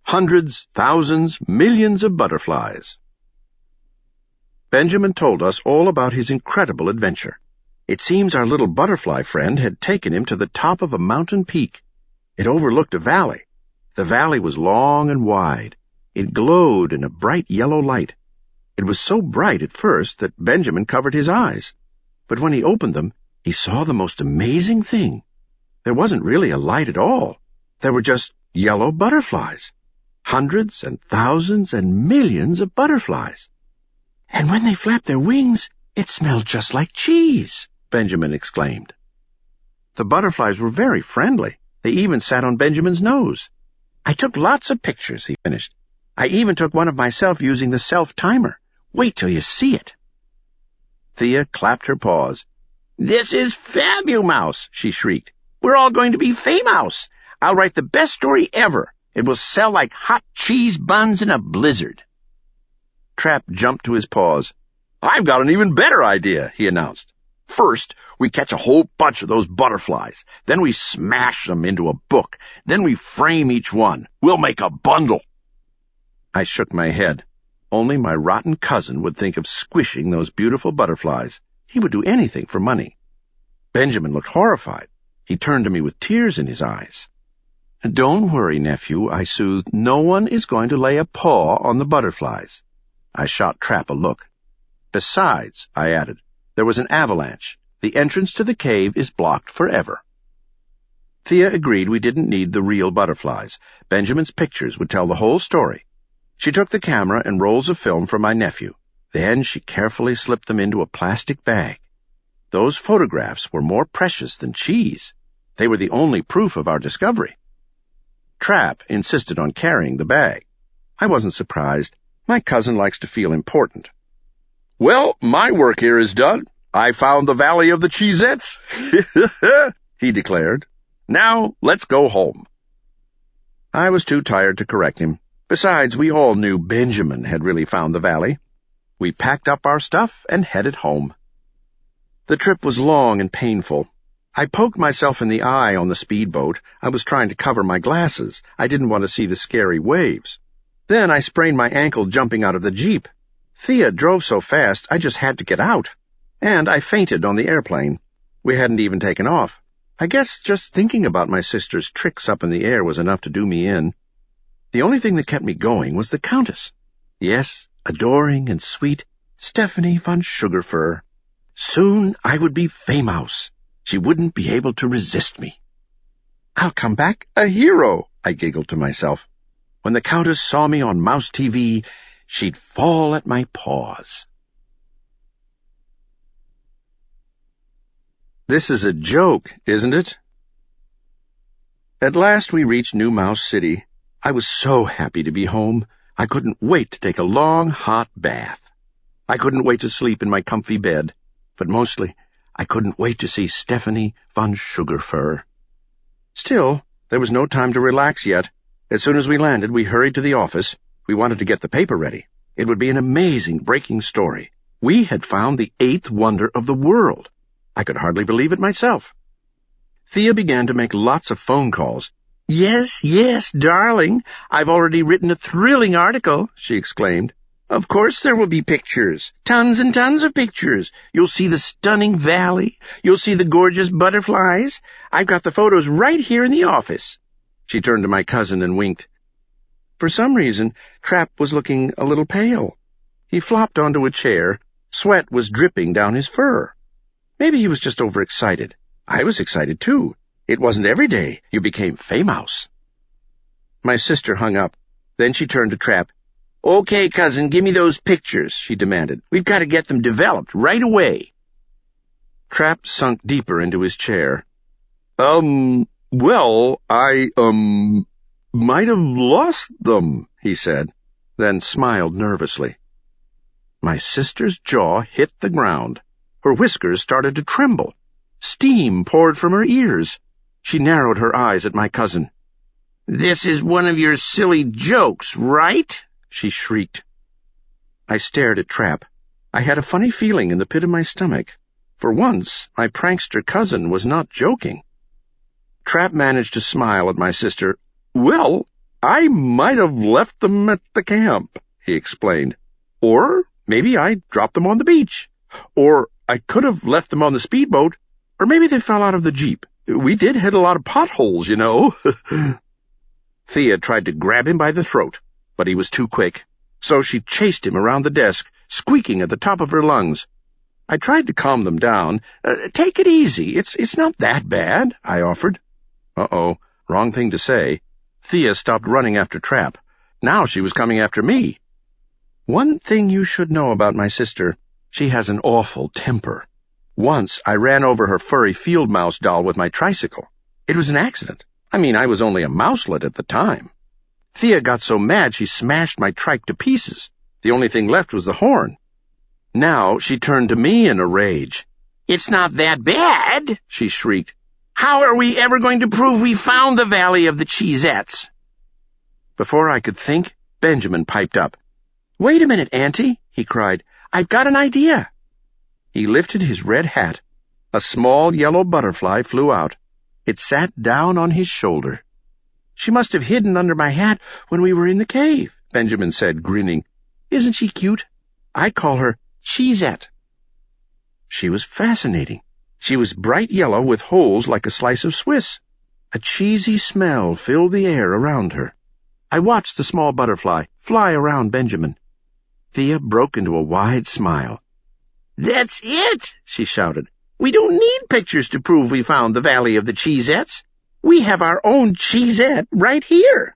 Hundreds, thousands, millions of butterflies. Benjamin told us all about his incredible adventure. It seems our little butterfly friend had taken him to the top of a mountain peak. It overlooked a valley. The valley was long and wide. It glowed in a bright yellow light. It was so bright at first that Benjamin covered his eyes. But when he opened them, he saw the most amazing thing. There wasn't really a light at all. There were just yellow butterflies. Hundreds and thousands and millions of butterflies. "And when they flapped their wings, it smelled just like cheese," Benjamin exclaimed. The butterflies were very friendly. They even sat on Benjamin's nose. "I took lots of pictures," he finished. "I even took one of myself using the self-timer. Wait till you see it." Thea clapped her paws. "This is Fabumouse," she shrieked. "We're all going to be famous. I'll write the best story ever. It will sell like hot cheese buns in a blizzard." Trap jumped to his paws. "I've got an even better idea," he announced. "First, we catch a whole bunch of those butterflies. Then we smash them into a book. Then we frame each one. We'll make a bundle." I shook my head. Only my rotten cousin would think of squishing those beautiful butterflies. He would do anything for money. Benjamin looked horrified. He turned to me with tears in his eyes. "Don't worry, nephew," I soothed. "No one is going to lay a paw on the butterflies." I shot Trap a look. "Besides," I added, "there was an avalanche. The entrance to the cave is blocked forever." Thea agreed we didn't need the real butterflies. Benjamin's pictures would tell the whole story. She took the camera and rolls of film for my nephew. Then she carefully slipped them into a plastic bag. Those photographs were more precious than cheese. They were the only proof of our discovery. Trap insisted on carrying the bag. I wasn't surprised. My cousin likes to feel important. "Well, my work here is done. I found the Valley of the Cheesettes," he declared. "Now, let's go home." I was too tired to correct him. Besides, we all knew Benjamin had really found the valley. We packed up our stuff and headed home. The trip was long and painful. I poked myself in the eye on the speedboat. I was trying to cover my glasses. I didn't want to see the scary waves. Then I sprained my ankle jumping out of the Jeep. Thea drove so fast I just had to get out. And I fainted on the airplane. We hadn't even taken off. I guess just thinking about my sister's tricks up in the air was enough to do me in. The only thing that kept me going was the Countess. Yes, adoring and sweet Stephanie von Sugarfur. Soon I would be famous. She wouldn't be able to resist me. "I'll come back a hero," I giggled to myself. When the Countess saw me on Mouse TV, she'd fall at my paws. This is a joke, isn't it? At last we reached New Mouse City. I was so happy to be home. I couldn't wait to take a long, hot bath. I couldn't wait to sleep in my comfy bed. But mostly, I couldn't wait to see Stephanie von Sugarfur. Still, there was no time to relax yet. As soon as we landed, we hurried to the office. We wanted to get the paper ready. It would be an amazing breaking story. We had found the 8th wonder of the world. I could hardly believe it myself. Thea began to make lots of phone calls. "Yes, yes, darling. I've already written a thrilling article," she exclaimed. "Of course there will be pictures. Tons and tons of pictures. You'll see the stunning valley. You'll see the gorgeous butterflies. I've got the photos right here in the office." She turned to my cousin and winked. For some reason, Trap was looking a little pale. He flopped onto a chair. Sweat was dripping down his fur. Maybe he was just overexcited. I was excited, too. It wasn't every day you became famous. My sister hung up. Then she turned to Trap. "Okay, cousin, give me those pictures," she demanded. "We've got to get them developed right away." Trap sunk deeper into his chair. Well, I might have lost them," he said, then smiled nervously. My sister's jaw hit the ground. Her whiskers started to tremble. Steam poured from her ears. She narrowed her eyes at my cousin. "This is one of your silly jokes, right?" she shrieked. I stared at Trap. I had a funny feeling in the pit of my stomach. For once, my prankster cousin was not joking. Trap managed to smile at my sister. "Well, I might have left them at the camp, he explained. Or maybe I dropped them on the beach. Or I could have left them on the speedboat. Or maybe they fell out of the Jeep. We did hit a lot of potholes, you know. Thea tried to grab him by the throat, but he was too quick. So she chased him around the desk, squeaking at the top of her lungs. I tried to calm them down. Take it easy. It's not that bad, I offered. Uh-oh, wrong thing to say. Thea stopped running after Trap. Now she was coming after me. One thing you should know about my sister, she has an awful temper. Once I ran over her furry field mouse doll with my tricycle. It was an accident. I mean, I was only a mouselet at the time. Thea got so mad she smashed my trike to pieces. The only thing left was the horn. Now she turned to me in a rage. "It's not that bad," she shrieked. "How are we ever going to prove we found the Valley of the Cheesettes?" Before I could think, Benjamin piped up. "Wait a minute, Auntie," he cried. "I've got an idea." He lifted his red hat. A small yellow butterfly flew out. It sat down on his shoulder. "She must have hidden under my hat when we were in the cave," Benjamin said, grinning. "Isn't she cute? I call her Cheesette." She was fascinating. She was bright yellow with holes like a slice of Swiss. A cheesy smell filled the air around her. I watched the small butterfly fly around Benjamin. Thea broke into a wide smile. "That's it," she shouted. "We don't need pictures to prove we found the Valley of the Cheesettes. We have our own Cheesette right here."